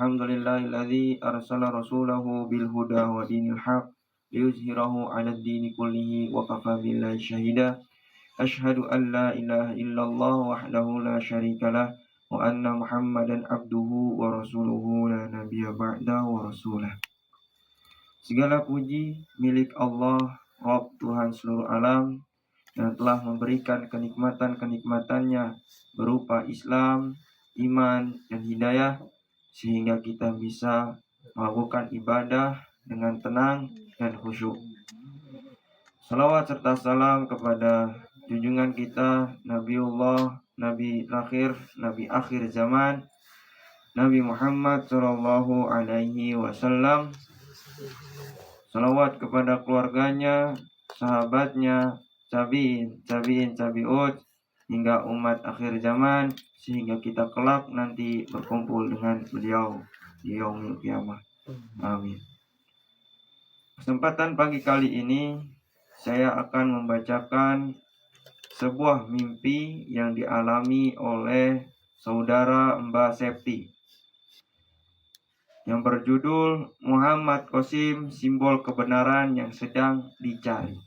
Alhamdulillahilladzi arsala rasulahu bil huda wa dinil haq liyuzhirahu 'alad dini kullihi wa kafa billahi syahida. Asyhadu an la ilaha illallah wahdahu la syarikalah wa anna Muhammadan abduhu wa rasuluhu la nabiyya ba'da wa rasulah. Segala puji milik Allah, Rabb Tuhan seluruh alam, yang telah memberikan kenikmatan-kenikmatannya berupa Islam, iman, dan hidayah, sehingga kita bisa melakukan ibadah dengan tenang dan khusyuk. Salawat serta salam kepada junjungan kita Nabiullah, Nabi terakhir, Nabi akhir zaman, Nabi Muhammad Shallallahu Alaihi Wasallam. Salawat kepada keluarganya, sahabatnya, tabi'ut, hingga umat akhir zaman, sehingga kita kelak nanti berkumpul dengan beliau di yaumil qiyamah. Amin. Kesempatan pagi kali ini saya akan membacakan sebuah mimpi yang dialami oleh saudara Mbak Septi, yang berjudul Muhammad Qasim, simbol kebenaran yang sedang dicari.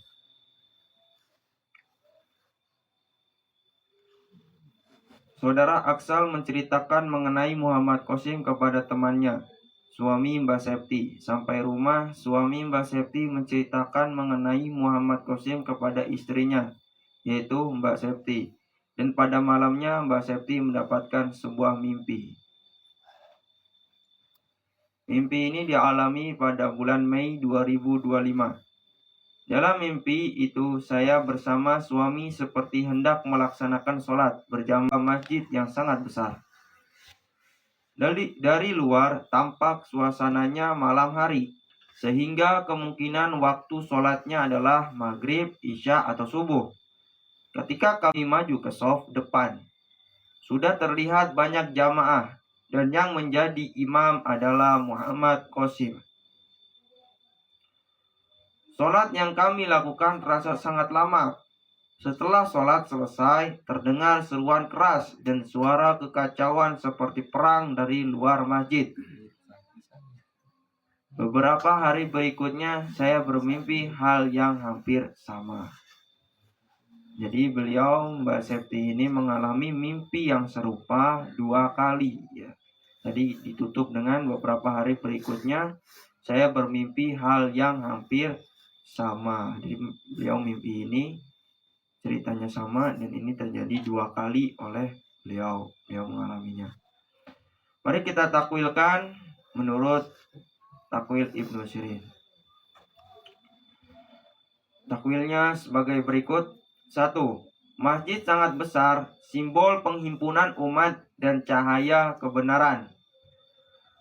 Saudara Aksal menceritakan mengenai Muhammad Qasim kepada temannya, suami Mbak Septi. Sampai rumah, suami Mbak Septi menceritakan mengenai Muhammad Qasim kepada istrinya, yaitu Mbak Septi. Dan pada malamnya Mbak Septi mendapatkan sebuah mimpi. Mimpi ini dialami pada bulan Mei 2025. Dalam mimpi itu saya bersama suami seperti hendak melaksanakan sholat berjamaah masjid yang sangat besar. Dari luar tampak suasananya malam hari, sehingga kemungkinan waktu sholatnya adalah maghrib, isya, atau subuh. Ketika kami maju ke shaf depan, sudah terlihat banyak jamaah, dan yang menjadi imam adalah Muhammad Qasim. Sholat yang kami lakukan terasa sangat lama. Setelah sholat selesai, terdengar seruan keras dan suara kekacauan seperti perang dari luar masjid. Beberapa hari berikutnya, saya bermimpi hal yang hampir sama. Jadi beliau, Mbak Septi ini mengalami mimpi yang serupa 2 kali. Ya. Jadi ditutup dengan beberapa hari berikutnya, saya bermimpi hal yang hampir sama. Jadi beliau mimpi ini ceritanya sama, dan ini terjadi 2 kali oleh beliau mengalaminya. Mari kita takwilkan menurut takwil Ibnu Sirin. Takwilnya sebagai berikut. 1. Masjid sangat besar, simbol penghimpunan umat dan cahaya kebenaran.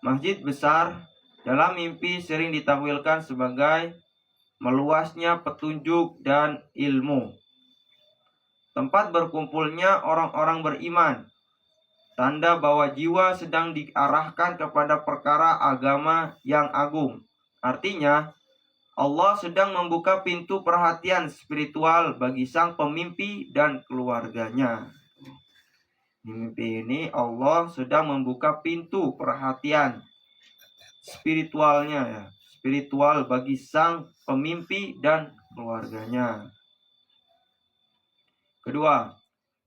Masjid besar dalam mimpi sering ditakwilkan sebagai meluasnya petunjuk dan ilmu. Tempat berkumpulnya orang-orang beriman. Tanda bahwa jiwa sedang diarahkan kepada perkara agama yang agung. Artinya, Allah sedang membuka pintu perhatian spiritual bagi sang pemimpi dan keluarganya. Di mimpi ini Allah sedang membuka pintu perhatian spiritual bagi sang pemimpi dan keluarganya. Kedua,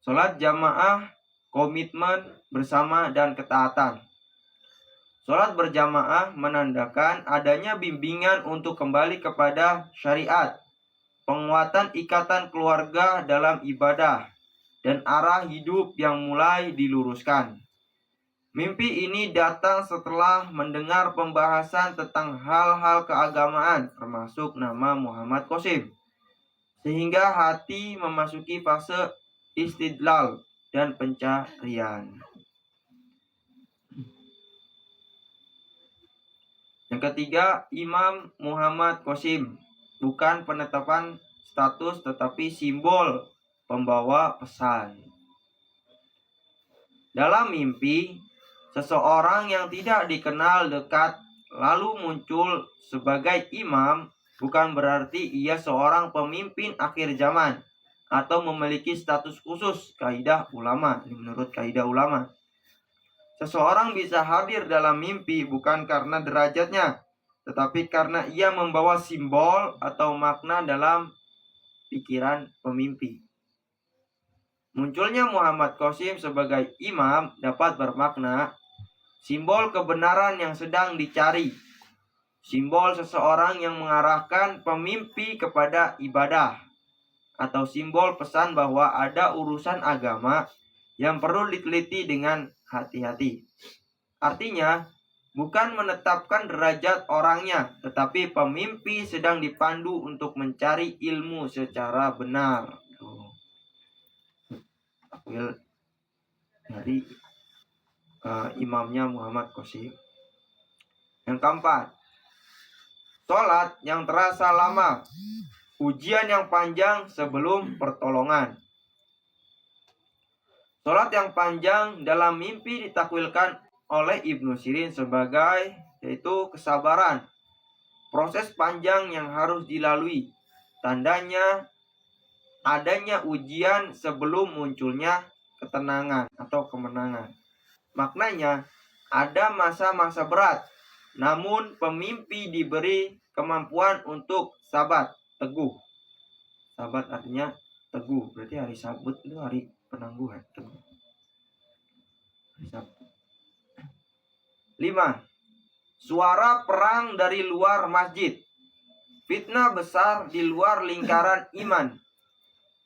sholat jamaah, komitmen bersama dan ketaatan. Sholat berjamaah menandakan adanya bimbingan untuk kembali kepada syariat, penguatan ikatan keluarga dalam ibadah, dan arah hidup yang mulai diluruskan. Mimpi ini datang setelah mendengar pembahasan tentang hal-hal keagamaan, termasuk nama Muhammad Qasim, sehingga hati memasuki fase istidlal dan pencarian. Yang ketiga, Imam Muhammad Qasim, bukan penetapan status tetapi simbol pembawa pesan. Dalam mimpi, seseorang yang tidak dikenal dekat lalu muncul sebagai imam, bukan berarti ia seorang pemimpin akhir zaman atau memiliki status khusus kaidah ulama. Ini menurut kaidah ulama. Seseorang bisa hadir dalam mimpi bukan karena derajatnya, tetapi karena ia membawa simbol atau makna dalam pikiran pemimpi. Munculnya Muhammad Qasim sebagai imam dapat bermakna simbol kebenaran yang sedang dicari, simbol seseorang yang mengarahkan pemimpi kepada ibadah, atau simbol pesan bahwa ada urusan agama yang perlu diteliti dengan hati-hati. Artinya, bukan menetapkan derajat orangnya, tetapi pemimpi sedang dipandu untuk mencari ilmu secara benar. Takwil dari imamnya Muhammad Qasim. Yang keempat, sholat yang terasa lama, ujian yang panjang sebelum pertolongan. Sholat yang panjang dalam mimpi ditakwilkan oleh Ibnu Sirin sebagai yaitu kesabaran, proses panjang yang harus dilalui. Tandanya adanya ujian sebelum munculnya ketenangan atau kemenangan. Maknanya ada masa-masa berat, namun pemimpi diberi kemampuan untuk sabat, teguh. Sabat artinya teguh, berarti hari Sabat itu hari penangguhan, teguh. 5. Suara perang dari luar masjid. Fitnah besar di luar lingkaran iman.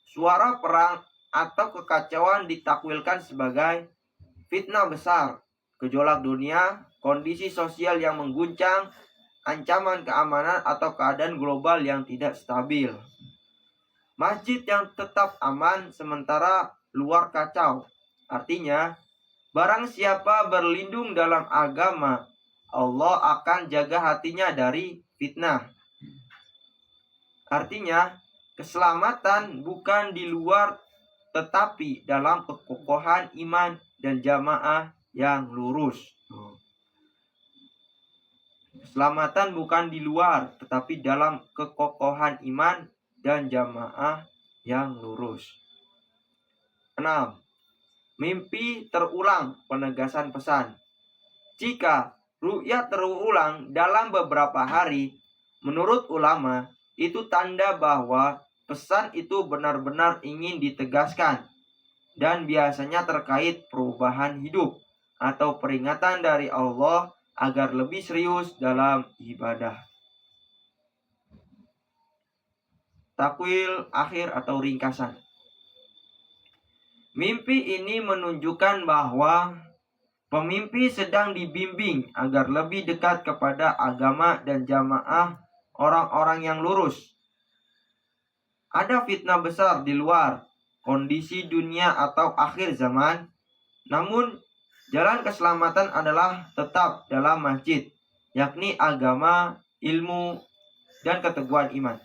Suara perang atau kekacauan ditakwilkan sebagai fitnah besar, gejolak dunia, kondisi sosial yang mengguncang, ancaman keamanan atau keadaan global yang tidak stabil. Masjid yang tetap aman sementara luar kacau. Artinya, barang siapa berlindung dalam agama, Allah akan jaga hatinya dari fitnah. Artinya, keselamatan bukan di luar, tetapi dalam kekokohan iman dan jamaah yang lurus. Keselamatan bukan di luar, tetapi dalam kekokohan iman dan jamaah yang lurus. 6. Mimpi terulang, penegasan pesan. Jika ru'yat terulang dalam beberapa hari, menurut ulama, itu tanda bahwa pesan itu benar-benar ingin ditegaskan dan biasanya terkait perubahan hidup atau peringatan dari Allah agar lebih serius dalam ibadah. Takwil akhir atau ringkasan. Mimpi ini menunjukkan bahwa pemimpi sedang dibimbing agar lebih dekat kepada agama dan jamaah orang-orang yang lurus. Ada fitnah besar di luar, kondisi dunia atau akhir zaman, namun jalan keselamatan adalah tetap dalam masjid, yakni agama, ilmu, dan keteguhan iman.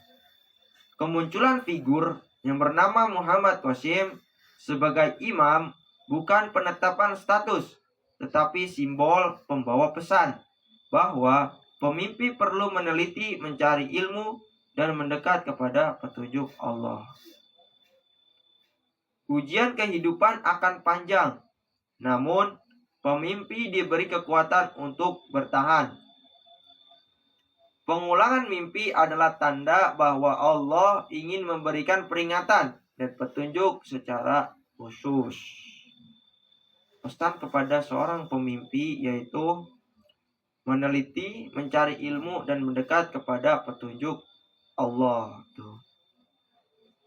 Kemunculan figur yang bernama Muhammad Qasim sebagai imam bukan penetapan status, tetapi simbol pembawa pesan bahwa pemimpi perlu meneliti, mencari ilmu, dan mendekat kepada petunjuk Allah. Ujian kehidupan akan panjang, namun pemimpi diberi kekuatan untuk bertahan. Pengulangan mimpi adalah tanda bahwa Allah ingin memberikan peringatan dan petunjuk secara khusus. Pesan kepada seorang pemimpi yaitu meneliti, mencari ilmu, dan mendekat kepada petunjuk Allah.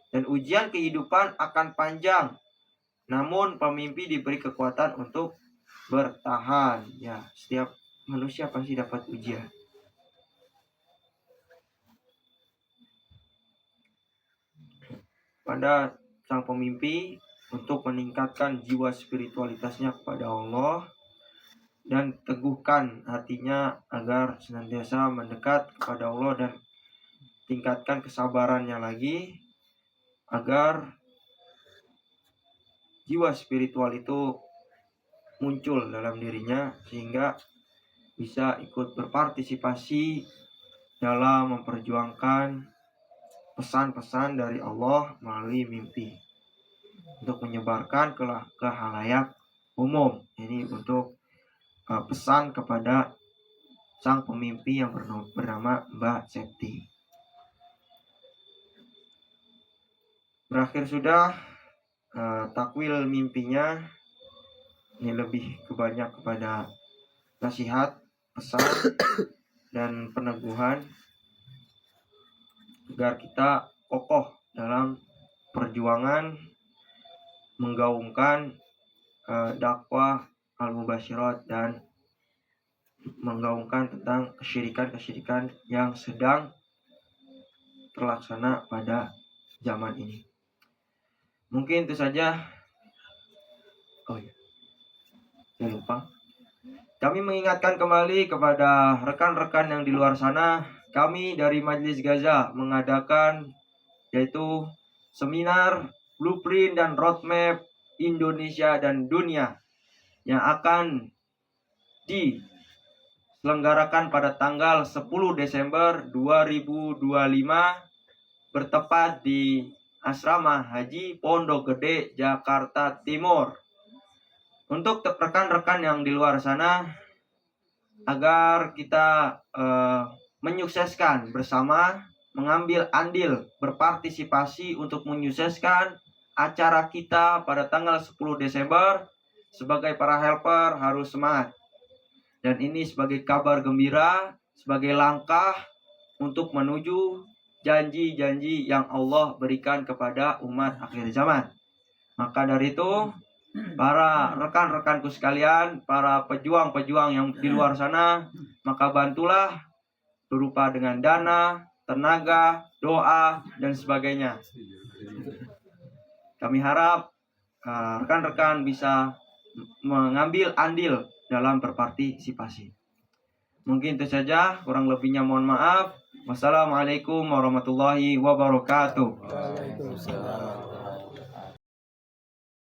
Dan ujian kehidupan akan panjang, namun pemimpi diberi kekuatan untuk bertahan. Ya, setiap manusia pasti dapat ujian. Pada sang pemimpi untuk meningkatkan jiwa spiritualitasnya kepada Allah dan teguhkan hatinya agar senantiasa mendekat kepada Allah dan tingkatkan kesabarannya lagi agar jiwa spiritual itu muncul dalam dirinya sehingga bisa ikut berpartisipasi dalam memperjuangkan pesan-pesan dari Allah melalui mimpi untuk menyebarkan ke halayak umum. Ini untuk pesan kepada sang pemimpi yang bernama Mbak Septi. Berakhir sudah takwil mimpinya. Ini lebih banyak kepada nasihat, pesan, dan peneguhan agar kita kokoh dalam perjuangan menggaungkan dakwah al-mubasyirat dan menggaungkan tentang kesyirikan-kesyirikan yang sedang terlaksana pada zaman ini. Mungkin itu saja. Oh ya, saya lupa. Kami mengingatkan kembali kepada rekan-rekan yang di luar sana, kami dari Majelis Gaza mengadakan yaitu seminar Blueprint dan Roadmap Indonesia dan Dunia yang akan diselenggarakan pada tanggal 10 Desember 2025 bertepat di Asrama Haji Pondok Gede, Jakarta Timur. Untuk rekan-rekan yang di luar sana, agar kita menyukseskan bersama, mengambil andil, berpartisipasi untuk menyukseskan acara kita pada tanggal 10 Desember, sebagai para helper harus semangat. Dan ini sebagai kabar gembira, sebagai langkah untuk menuju janji-janji yang Allah berikan kepada umat akhir zaman. Maka dari itu, para rekan-rekanku sekalian, para pejuang-pejuang yang di luar sana, maka bantulah berupa dengan dana, tenaga, doa, dan sebagainya. Kami harap rekan-rekan bisa mengambil andil dalam berpartisipasi. Mungkin itu saja, kurang lebihnya mohon maaf. Wassalamualaikum warahmatullahi wabarakatuh. Waalaikumsalam.